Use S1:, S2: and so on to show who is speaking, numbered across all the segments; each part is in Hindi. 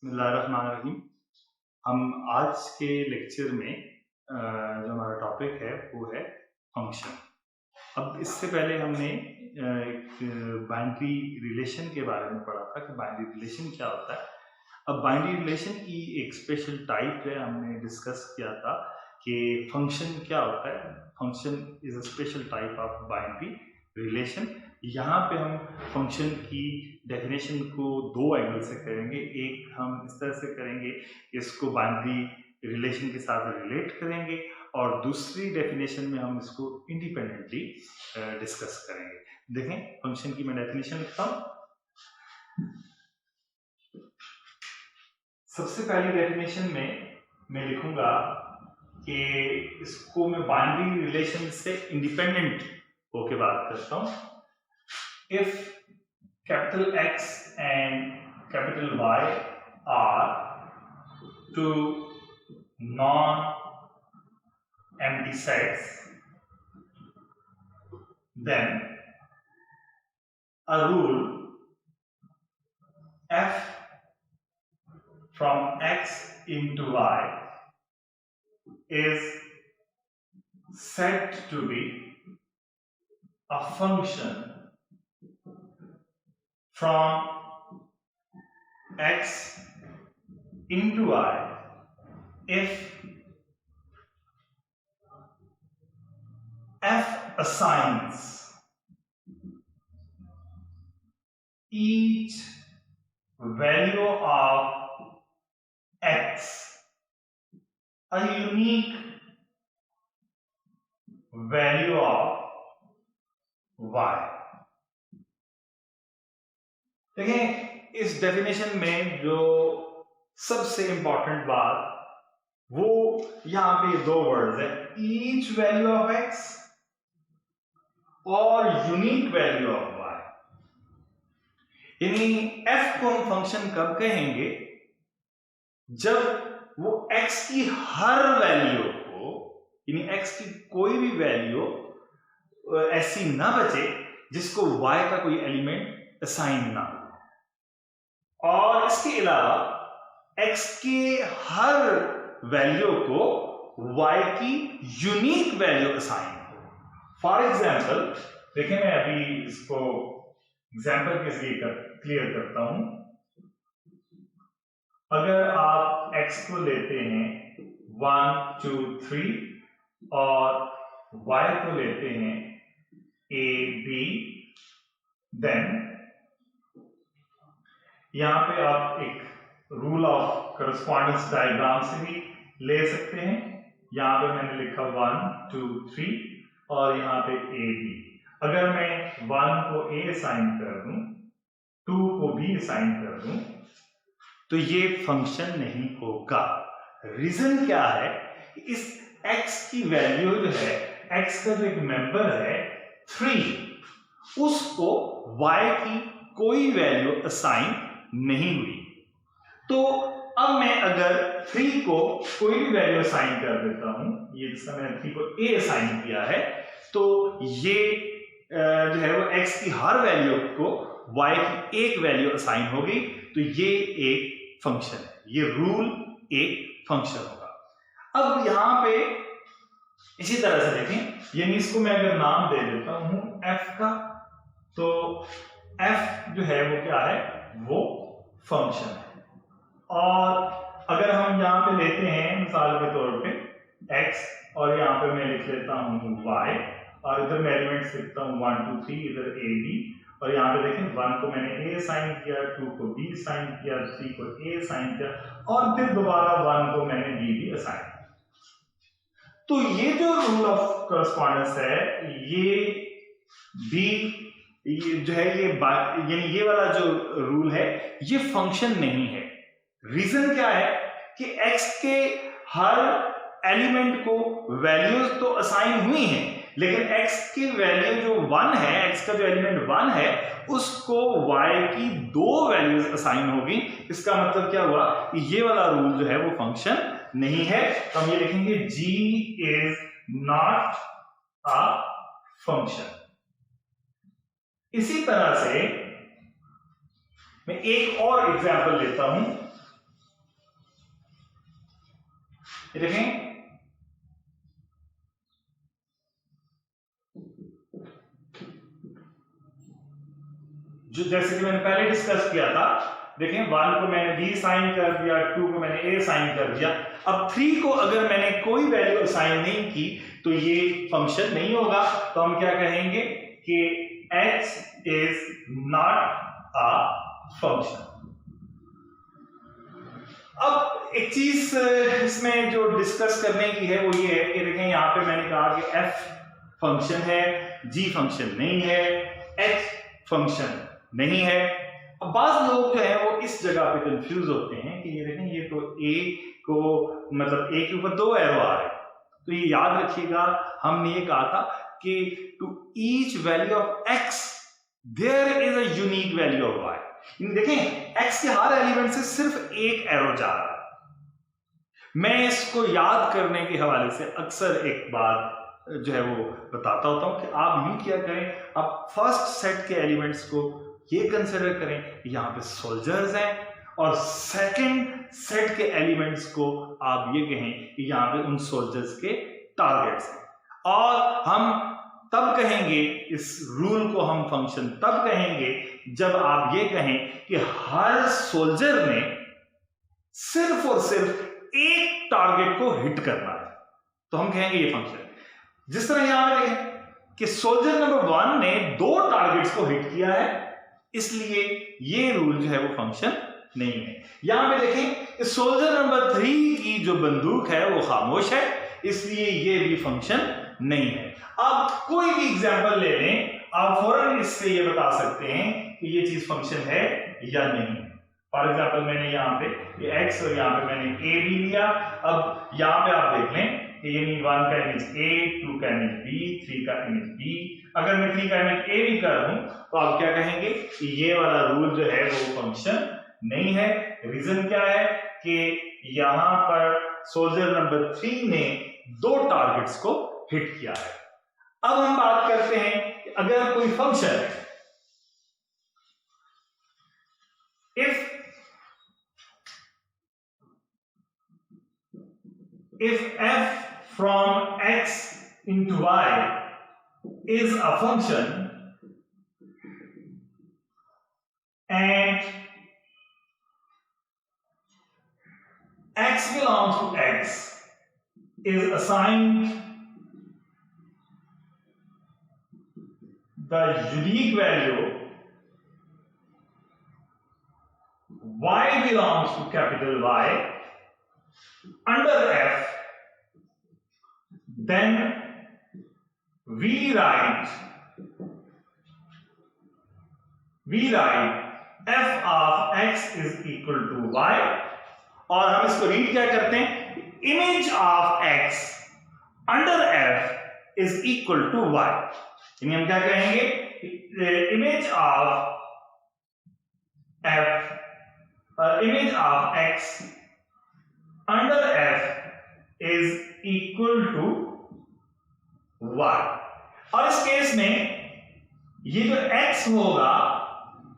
S1: बिस्मिल्लाहिर्रहमानिर्रहीम। हम आज के लेक्चर में जो हमारा टॉपिक है वो है फंक्शन। अब इससे पहले हमने एक बाइनरी रिलेशन के बारे में पढ़ा था कि बाइनरी रिलेशन क्या होता है। अब बाइनरी रिलेशन की एक स्पेशल टाइप है, हमने डिस्कस किया था कि फंक्शन क्या होता है। Function is a special type of binary relation. यहाँ पे हम फंक्शन की डेफिनेशन को दो एंगल से करेंगे। एक हम इस तरह से करेंगे कि इसको बाइनरी रिलेशन के साथ रिलेट करेंगे, और दूसरी डेफिनेशन में हम इसको इंडिपेंडेंटली डिस्कस करेंगे। देखें, फंक्शन की मैं डेफिनेशन लिखता हूं। सबसे पहली डेफिनेशन में मैं लिखूंगा कि इसको मैं बाइनरी रिलेशन से इंडिपेंडेंट होके बात करता हूं। If capital X and capital Y are two non-empty sets, then a rule f from X into Y is said to be a function from X into Y if f assigns each value of X a unique value of Y। देखें, इस डेफिनेशन में जो सबसे इंपॉर्टेंट बात वो यहां पे दो वर्ड्स है, ईच वैल्यू ऑफ एक्स और यूनिक वैल्यू ऑफ वाई। यानी एफ को हम फंक्शन कब कहेंगे, जब वो एक्स की हर वैल्यू को, यानी एक्स की कोई भी वैल्यू ऐसी ना बचे जिसको वाई का कोई एलिमेंट असाइन ना हो, और इसके अलावा x के हर वैल्यू को y की यूनिक वैल्यू असाइन हो। फॉर एग्जाम्पल देखें, मैं अभी इसको एग्जाम्पल के जरिए क्लियर करता हूं। अगर आप x को लेते हैं 1 2 3 और y को लेते हैं a b, देन यहां पे आप एक रूल ऑफ करस्पॉन्डेंस डायग्राम से भी ले सकते हैं। यहां पे मैंने लिखा 1 2 3 और यहां पे a b। अगर मैं 1 को a असाइन कर दूं, 2 को b असाइन कर दूं, तो ये फंक्शन नहीं होगा। रीजन क्या है, इस x की वैल्यू जो है, x का जो एक मेंबर है 3, उसको y की कोई वैल्यू असाइन नहीं हुई। तो अब मैं अगर 3 को कोई भी वैल्यू असाइन कर देता हूं, ये जिसका मैंने 3 को a असाइन किया है, तो ये जो है वो x की हर वैल्यू को y की एक वैल्यू असाइन होगी, तो ये एक फंक्शन है, ये रूल एक फंक्शन होगा। अब यहां पे इसी तरह से देखें, यानी इसको मैं अगर नाम दे देता हूं f का, तो f जो है वो क्या है, वो फंक्शन है। और अगर हम यहां पे लेते हैं मिसाल के तौर पे x, और यहां पे मैं लिख लेता हूं y, और इधर मैं एलिमेंट्स लिखता हूं 1 2 3, इधर a b, और यहां पे देखें 1 को मैंने a असाइन किया, 2 को b असाइन किया, 3 को a असाइन किया, और फिर दोबारा 1 को मैंने b भी असाइन किया। तो ये जो रूल ऑफ करस्पॉन्डेंस है, ये जो है यानी ये वाला जो रूल है, ये फंक्शन नहीं है। रीजन क्या है कि x के हर एलिमेंट को वैल्यूज तो असाइन हुई हैं, लेकिन x की वैल्यू जो 1 है, x का जो एलिमेंट 1 है, उसको y की 2 वैल्यूज असाइन होगी। इसका मतलब क्या हुआ कि ये वाला रूल जो है वो फंक्शन नहीं है। तो हम ये लिखेंगे g is not a function. इसी तरह से मैं एक और एग्जाम्पल लेता हूं। देखें जो जैसे कि मैंने पहले डिस्कस किया था, देखें 1 को मैंने b साइन कर दिया, 2 को मैंने a साइन कर दिया। अब 3 को अगर मैंने कोई वैल्यू असाइन नहीं की तो ये फंक्शन नहीं होगा। तो हम क्या कहेंगे कि x is not a function. अब एक चीज इसमें जो डिस्कस करने की है वो ये है कि देखें यहां पे मैंने कहा कि f फंक्शन है, g फंक्शन नहीं है, h फंक्शन नहीं है। अब बाज लोग जो है वो इस जगह पे कंफ्यूज होते हैं कि ये देखें ये तो a को मतलब a के ऊपर 2 एरो आ रहे हैं। तो ये याद रखिएगा हमने ये कहा था कि to each value of x there is a unique value of y। देखें x के हर एलिमेंट से सिर्फ एक एरो जा रहा है। मैं इसको याद करने के हवाले से अक्सर एक बात जो है वो बताता होता हूं कि आप यूं किया करें, आप फर्स्ट सेट के एलिमेंट्स को ये कंसिडर करें यहां पे सोल्जर्स हैं, और सेकंड सेट के एलिमेंट्स को आप ये कहें कि यहां पे उन सोल्जर्स के टारगेट्स हैं। और हम तब कहेंगे, इस रूल को हम फंक्शन तब कहेंगे जब आप ये कहें कि हर सोल्जर ने सिर्फ और सिर्फ एक टारगेट को हिट करना है, तो हम कहेंगे ये फंक्शन। जिस तरह यहां पे देखें कि सोल्जर नंबर 1 ने 2 टारगेट्स को हिट किया है, इसलिए ये रूल जो है वो फंक्शन नहीं है। यहां पे देखें कि सोल्जर नंबर 3 की जो बंदूक है वो खामोश है, इसलिए ये भी फंक्शन नहीं है। अब कोई भी एग्जांपल ले लें, आप फौरन इससे ये बता सकते हैं कि ये चीज फंक्शन है या नहीं। फॉर एग्जांपल मैंने यहाँ पे ये x और यहाँ पे मैंने a भी लिया। अब यहाँ पे आप देख लें कि यानी 1 का इमेज a, 2 का इमेज b, 3 का इमेज b। अगर मैं 3 का इमेज a भी कर दूं तो आप क्या कहेंगे कि ये वाला रूल जो है वो फंक्शन नहीं है। रीजन क्या है कि यहां पर सोल्जर नंबर 3 ने 2 टारगेट्स को हिट किया है। अब हम बात करते हैं कि अगर कोई फंक्शन है, if f from x into y is a function and x belongs to x is assigned the unique value y belongs to capital Y under f, then we write f of x is equal to y, और हम इसको रीड क्या करते हैं, image of x under f is equal to y। यानी हम क्या कहेंगे, image of f image of x under f is equal to y। और इस केस में ये जो x होगा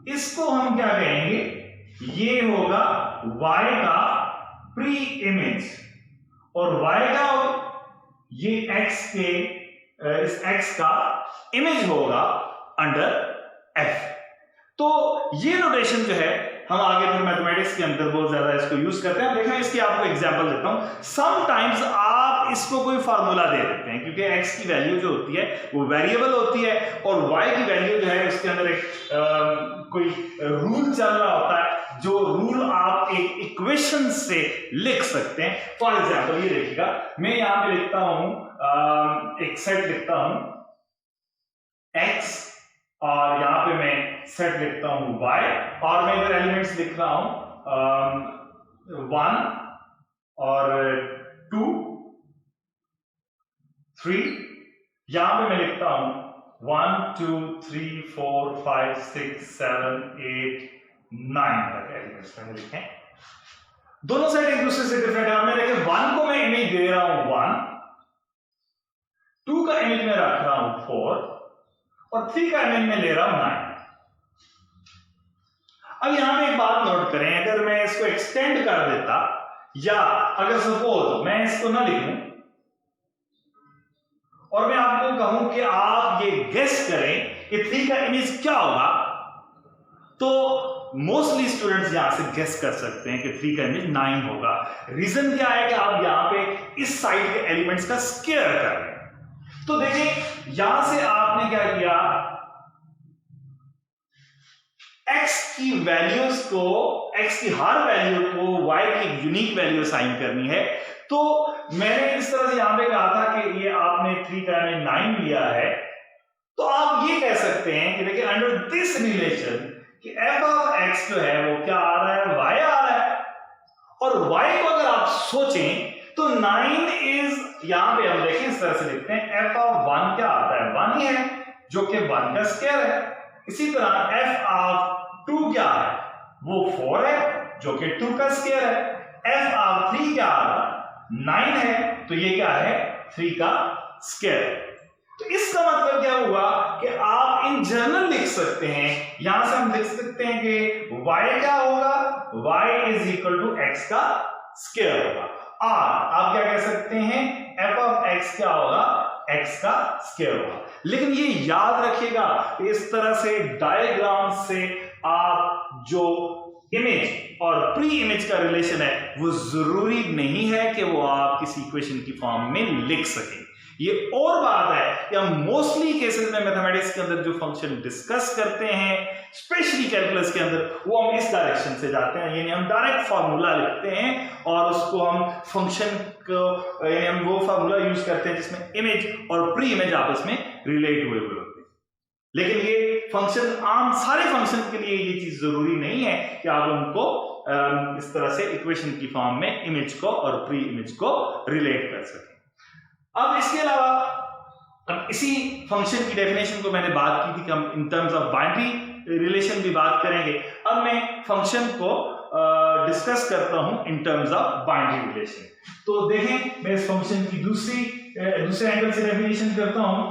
S1: इसको हम क्या कहेंगे, ये होगा y का प्री इमेज, और y का ये x के इस x का इमेज होगा अंडर f। तो ये नोटेशन जो है हम आगे फिर मैथमेटिक्स के अंदर बहुत ज्यादा इसको यूज करते हैं। देखना इसकी आपको एग्जांपल देता हूं। समटाइम्स आप इसको कोई फार्मूला दे देते हैं क्योंकि x की वैल्यू जो होती है वो वेरिएबल होती है और y की वैल्यू जो है उसके अंदर एक कोई रूल चल रहा होता है, जो रूल आप एक इक्वेशन से लिख सकते हैं। फॉर एग्जांपल ये देखिएगा, मैं यहां पे लिखता हूं एक सेट लिखता हूं x और यहां पे मैं सेट लिखता हूं y, और मैं इधर एलिमेंट्स लिख रहा हूं 1 और 2 3। यहां पे मैं लिखता हूं 1 2 3 4 5 6 7 8 9 तक एलिमेंट्स मैंने लिखे। दोनों साइड एक दूसरे से डिफरेंट है। मैं देखिए 1 को मैं इमेज दे रहा हूं 1, 2 का इमेज में रख रहा हूं 4 और 3 का इमेज में ले रहा हूं 9। अब यहां पे एक बात नोट करें, अगर मैं इसको एक्सटेंड कर देता या अगर सपोज मैं इसको ना लिखूं और मैं आपको कहूं कि आप ये गेस करें कि 3 का इमेज क्या होगा, तो मोस्टली स्टूडेंट्स यहां से गेस कर सकते हैं कि 3 का इमेज 9 होगा। रीजन क्या है कि आप यहां पे इस साइड के एलिमेंट्स का स्क्वायर कर रहे हैं। तो देखिए यहां से आपने क्या किया, x की वैल्यूज को, x की हर वैल्यू को y की यूनिक वैल्यू असाइन करनी है। तो मैंने इस तरह से यहां पे कहा था कि ये आपने 3 का इमेज 9 लिया है, तो आप ये कह सकते हैं कि देखिए अंडर दिस रिलेशन कि f ऑफ x जो है वो क्या आ रहा है, y आ रहा है। और y को अगर आप सोचें तो 9 इज, यहां पे हम देखें इस तरह से लिखते हैं, f ऑफ 1 क्या आता है, 1 ही है, जो कि 1 का स्क्वायर है। इसी तरह f ऑफ 2 क्या है, वो 4 है, जो कि 2 का स्क्वायर है। f ऑफ 3 क्या आ रहा, 9 है, तो ये क्या है, 3 का स्क्वायर। तो इसका मतलब क्या हुआ कि आप इन जनरल लिख सकते हैं, यहां से हम लिख सकते हैं कि y क्या होगा, y is equal to x का स्क्वायर होगा। और आप क्या कह सकते हैं, f ऑफ x क्या होगा, x का स्क्वायर होगा। लेकिन ये याद रखिएगा कि इस तरह से डायग्राम से आप जो इमेज और प्री इमेज का रिलेशन है वो जरूरी नहीं है कि वो आप किसी इक्वेशन की फॉर्म में लिख सकें। ये और बात है कि हम मोस्टली केसेस में मैथमेटिक्स के अंदर जो फंक्शन डिस्कस करते हैं, स्पेशली कैलकुलस के अंदर, वो हम इस डायरेक्शन से जाते हैं, यानी हम डायरेक्ट फार्मूला लिखते हैं और उसको हम फंक्शन को, यानी हम वो फार्मूला यूज करते हैं जिसमें इमेज और प्री इमेज आपस में रिलेट हुए होते हैं। लेकिन ये फंक्शन, आम सारे फंक्शन के लिए ये चीज जरूरी नहीं है कि आप उनको इस तरह से इक्वेशन की फॉर्म में इमेज को और प्री इमेज को रिलेट कर सकें। अब इसके अलावा अब इसी फंक्शन की डेफिनेशन को मैंने बात की थी कि हम in terms of binary relation भी बात करेंगे। अब मैं फंक्शन को डिस्कस करता हूं in terms of binary relation. तो देखें मैं इस फंक्शन की दूसरे एंगल से डेफिनेशन करता हूं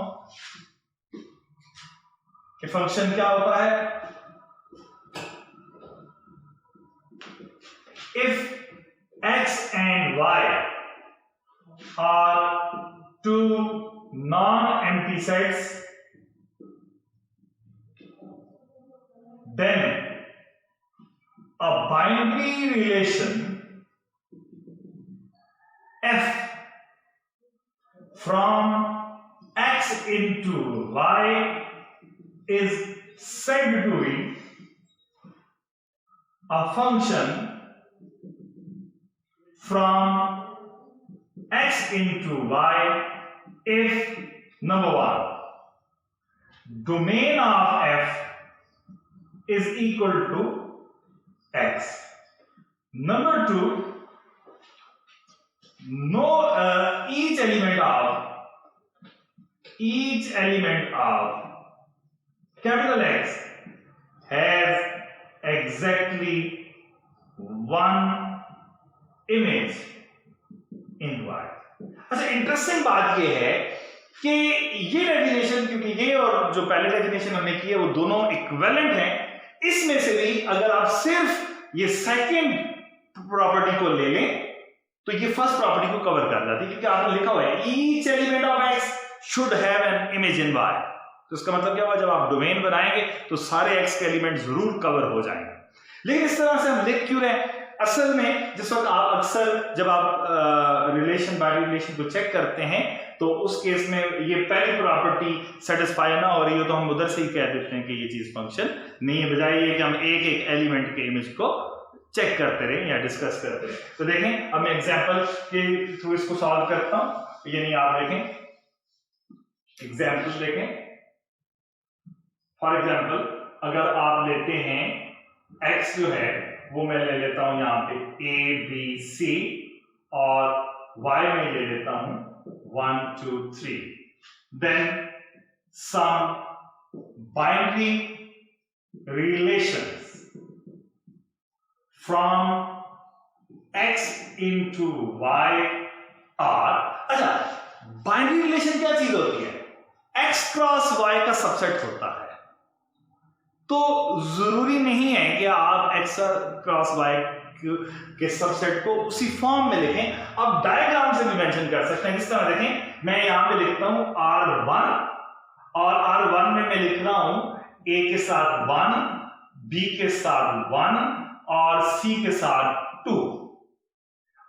S1: कि फंक्शन क्या होता है। If x and y are two non-empty sets, then a binary relation f from x into y is said to be a function from x into y if number 1 domain of f is equal to x, number 2 no each element of capital X has exactly one image in y। अच्छा, इंटरेस्टिंग बात यह है कि ये डेफिनेशन, क्योंकि ये और जो पहले डेफिनेशन हमने की है वो दोनों इक्विवेलेंट हैं, इसमें से भी अगर आप सिर्फ ये सेकंड प्रॉपर्टी को ले लें तो ये फर्स्ट प्रॉपर्टी को कवर कर जाती है, क्योंकि आपने लिखा हुआ है each element of x should have an image in y। तो इसका मतलब क्या हुआ, जब आप डोमेन बनाएंगे तो सारे x के एलिमेंट जरूर कवर हो जाएंगे। लेकिन इस तरह से हम लिख क्यों रहे हैं, असल में जिस वक्त आप अक्सर जब आप रिलेशन बाइनरी रिलेशन को चेक करते हैं तो उस केस में ये पहली प्रॉपर्टी सेटिस्फाई ना हो रही हो तो हम उधर से ही कह देते हैं कि ये चीज फंक्शन नहीं है, बजाय ये कि हम एक एक एलिमेंट के इमेज को चेक करते रहे या डिस्कस करते रहे। तो देखें, अब मैं एग्जांपल के थ्रू इसको सॉल्व करता हूं। यानी आप देखें एग्जांपल देखें, फॉर एग्जांपल अगर आप लेते हैं x जो है वो मैं ले लेता हूं यहां पे a b c और y में ले लेता हूं 1 2 3, then some binary relations from x into y are, अच्छा बाइनरी रिलेशन क्या चीज होती है, x क्रॉस y का सबसेट होता है। तो जरूरी नहीं है कि आप x क्रॉस y के सबसेट को उसी फॉर्म में लिखें। अब डायग्राम से भी मेंशन कर सकते हैं। किस तरह देखें, मैं यहां पे लिखता हूं R1 और R1 में मैं लिख रहा हूं A के साथ 1, B के साथ 1 और C के साथ 2,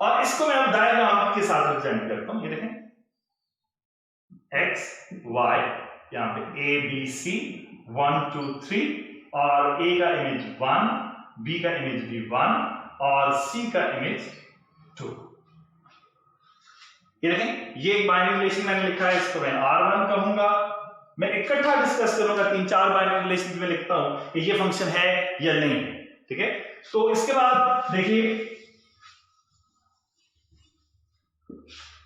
S1: और इसको मैं अब डायग्राम के साथ रिप्रेजेंट करता हूं। ये देखें X Y, यहां पे A B C 1 2 3 और A का इमेज 1, B का इमेज भी 1 और C का इमेज 2। ये देखें, ये एक बाइनरी रिलेशन मैंने लिखा है, इसको मैं R1 कहूंगा। मैं इकट्ठा डिस्कस करूंगा, 3-4 बाइनरी रिलेशन में लिखता हूं कि ये फंक्शन है या नहीं है। ठीक है, तो इसके बाद देखिए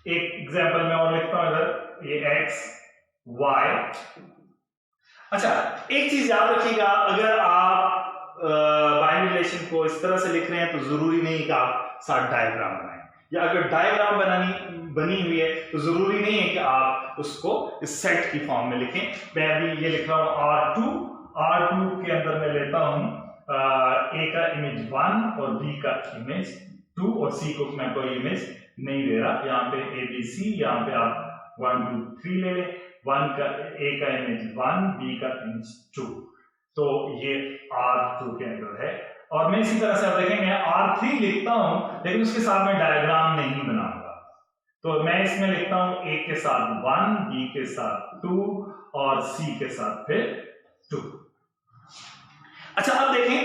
S1: एक एग्जांपल मैं और लिखता हूं इधर, ये X Y। अच्छा, एक चीज याद रखिएगा, अगर आप बाइनरी रिलेशन को इस तरह से लिख रहे हैं तो जरूरी नहीं कि आप साथ डायग्राम बनाएं, या अगर डायग्राम बनी हुई है तो जरूरी नहीं है कि आप उसको इस सेट की फॉर्म में लिखें। मैं अभी ये लिख रहा हूं R2 के अंदर मैं लेता हूं A का इमेज 1 और B का इमेज 2 और C को मैं कोई इमेज नहीं दे रहा। यहाँ पे ABC, यहाँ पे आप 1 2 3 ले लें। A का इमेज 1, B का इमेज 2, तो ये R2 के अंदर है। और मैं इसी तरह से आप देखें, मैं R3 लिखता हूं लेकिन उसके साथ मैं डायग्राम नहीं बनाऊंगा, तो मैं इसमें लिखता हूं A के साथ 1, B के साथ 2 और C के साथ फिर 2। अच्छा, अब देखें,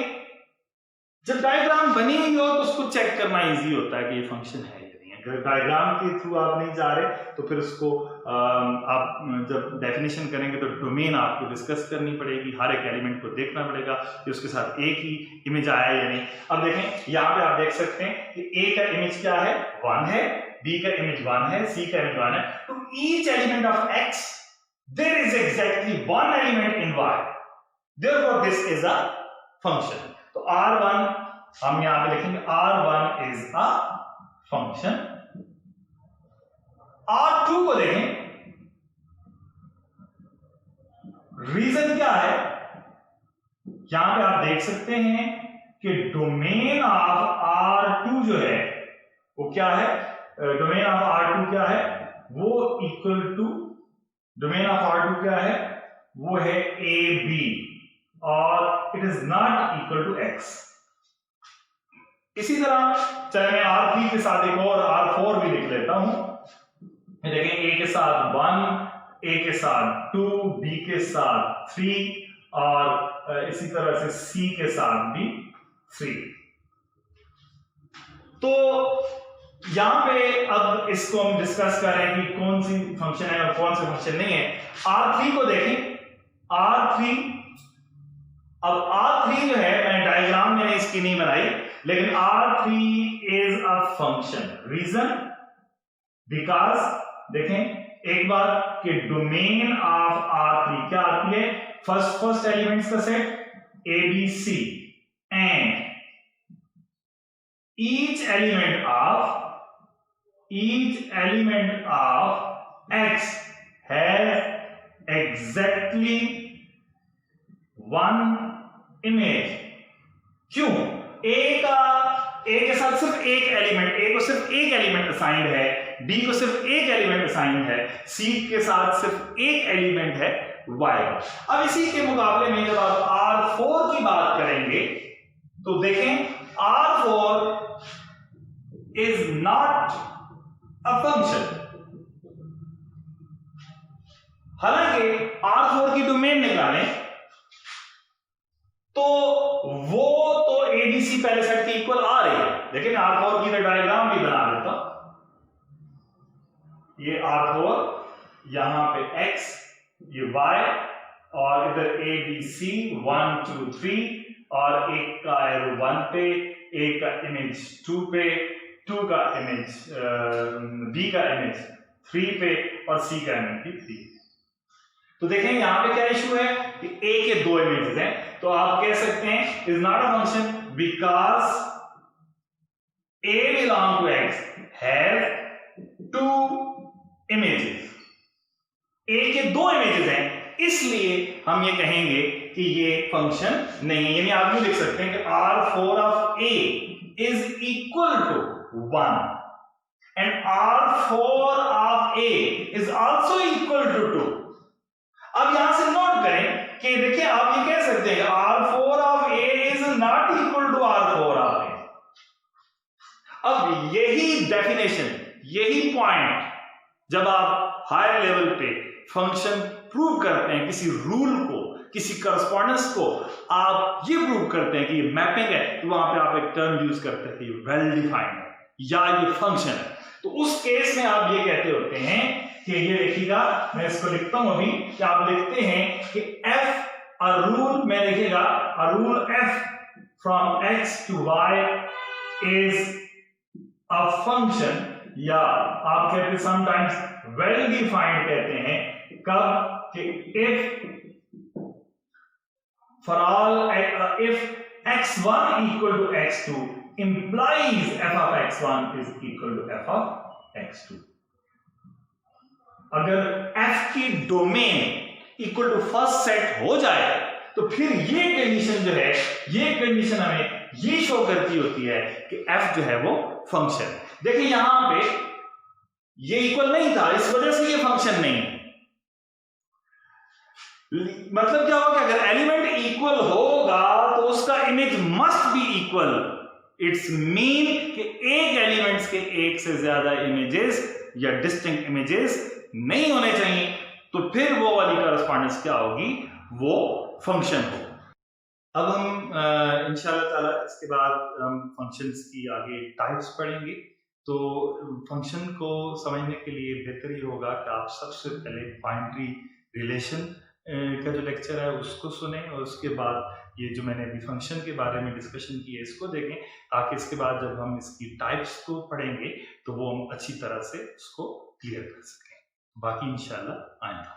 S1: जब डायग्राम बनी हुई हो तो उसको चेक करना इजी होता है कि ये फंक्शन है या नहीं। अगर डायग्राम के थ्रू आप नहीं जा रहे तो फिर उसको आप जब डेफिनेशन करेंगे तो डोमेन आपको डिस्कस करनी पड़ेगी, हर एक एलिमेंट को देखना पड़ेगा कि उसके साथ एक ही इमेज आया या नहीं। अब देखें, यहाँ पे आप देख सकते हैं कि A का इमेज क्या है, 1 है, B का इमेज 1 है, C का इमेज 1 है। तो each element of X there is exactly one element in Y, therefore this is a function। तो R1 हम यहां पे लिखेंगे R1 is a function। R2 को देखें, रीजन क्या है, यहां पे आप देख सकते हैं कि डोमेन ऑफ R2 जो है वो क्या है, डोमेन ऑफ R2 क्या है, वो equal to, domain of R2 क्या है, वो है AB और it is not equal to X। इसी तरह चाहे मैं R3 के साथ एक और R4 भी लिख लेता हूं। देखें, A के साथ 1, A के साथ 2, B के साथ 3 और इसी तरह से C के साथ भी 3। तो यहां पे अब इसको हम डिस्कस कर रहे हैं कि कौन सी फंक्शन है और कौन सा फंक्शन नहीं है। R3 को देखें, R3, अब R3 जो है, मैंने डायग्राम मैंने इसकी नहीं बनाई, लेकिन R3 is a function. Reason, because देखें एक बार कि डोमेन ऑफ R3 क्या आती है, फर्स्ट एलिमेंट्स का set ABC and each element of X has exactly one image। क्यों? A के साथ सिर्फ एक एलिमेंट, A को सिर्फ एक एलिमेंट असाइंड है, B को सिर्फ एक एलिमेंट असाइंड है, C के साथ सिर्फ एक एलिमेंट है Y। अब इसी के मुकाबले में जब आप R4 की बात करेंगे तो देखें, R4 is not a function। हालांकि R4 की डोमेन निकालें तो वो तो ABC पहले सेट के इक्वल आ रही है, लेकिन R4 की डायग्राम भी बना देता। ये R4, यहां पे X, ये Y और इधर ABC 1 2 3 और एक का एरो 1 पे, एक का इमेज 2 पे, 2 का इमेज B का इमेज 3 पे और C का इमेज भी 3। तो देखें यहां पे क्या इशू है कि A के 2 इमेजेस हैं, तो आप कह सकते हैं is not a function because A belong to X has 2 images। A के 2 इमेजेस हैं, इसलिए हम ये कहेंगे कि ये फंक्शन नहीं है। यानी आप भी लिख सकते हैं कि R4 of A is equal to 1 and R4 of A is also equal to 2. अब यहां से नोट करें कि देखिए आप ये कह सकते हैं R4 of A is not equal to R4 of A. अब यही डेफिनेशन, यही पॉइंट जब आप हायर लेवल पे फंक्शन प्रूव करते हैं, किसी रूल को, किसी करस्पॉन्डेंस को आप ये प्रूव करते हैं कि ये मैपिंग है, तो वहां पे आप एक टर्म यूज करते हैं कि वेल डिफाइंड है या ये फंक्शन है। तो उस केस में आप ये कहते होते हैं कि ये देखिएगा, मैं इसको लिखता हूं अभी, कि आप लिखते हैं कि f a rule में लिखिएगा a rule f from x to y is a function, या आप कहते हैं समटाइम्स वेल डिफाइंड कहते हैं, कब कि if for all if x1 equal to x2 implies f of x1 is equal to f of x2। अगर f की domain equal to first set हो जाए तो फिर ये कंडीशन जो है, ये कंडीशन हमें ये शो करती होती है कि f जो है वो फंक्शन। देखिए यहां पे ये इक्वल नहीं था, इस वजह से ये फंक्शन नहीं। मतलब क्या होगा, अगर एलिमेंट इक्वल होगा तो उसका image must be equal. It's mean कि एक एलिमेंट्स के एक से ज्यादा इमेजेस या डिस्टिंक्ट इमेजेस नहीं होने चाहिए, तो फिर वो वाली करस्पॉन्डेंस क्या होगी, वो फंक्शन होगी। अब हम इंशाल्लाह ताला इसके बाद हम फंक्शंस की आगे टाइप्स पढ़ेंगे। तो फंक्शन को समझने के लिए बेहतर ही होगा कि आप सबसे पहले बाइनरी रिलेशन का जो लेक्चर है उसको सुने, और उसके बाद ये जो मैंने अभी फंक्शन के बारे में डिस्कशन की है इसको देखें, ताकि इसके बाद जब हम इसकी टाइप्स को पढ़ेंगे तो वो हम अच्छी तरह से उसको क्लियर कर सकें। बाकी इंशाल्लाह आएगा।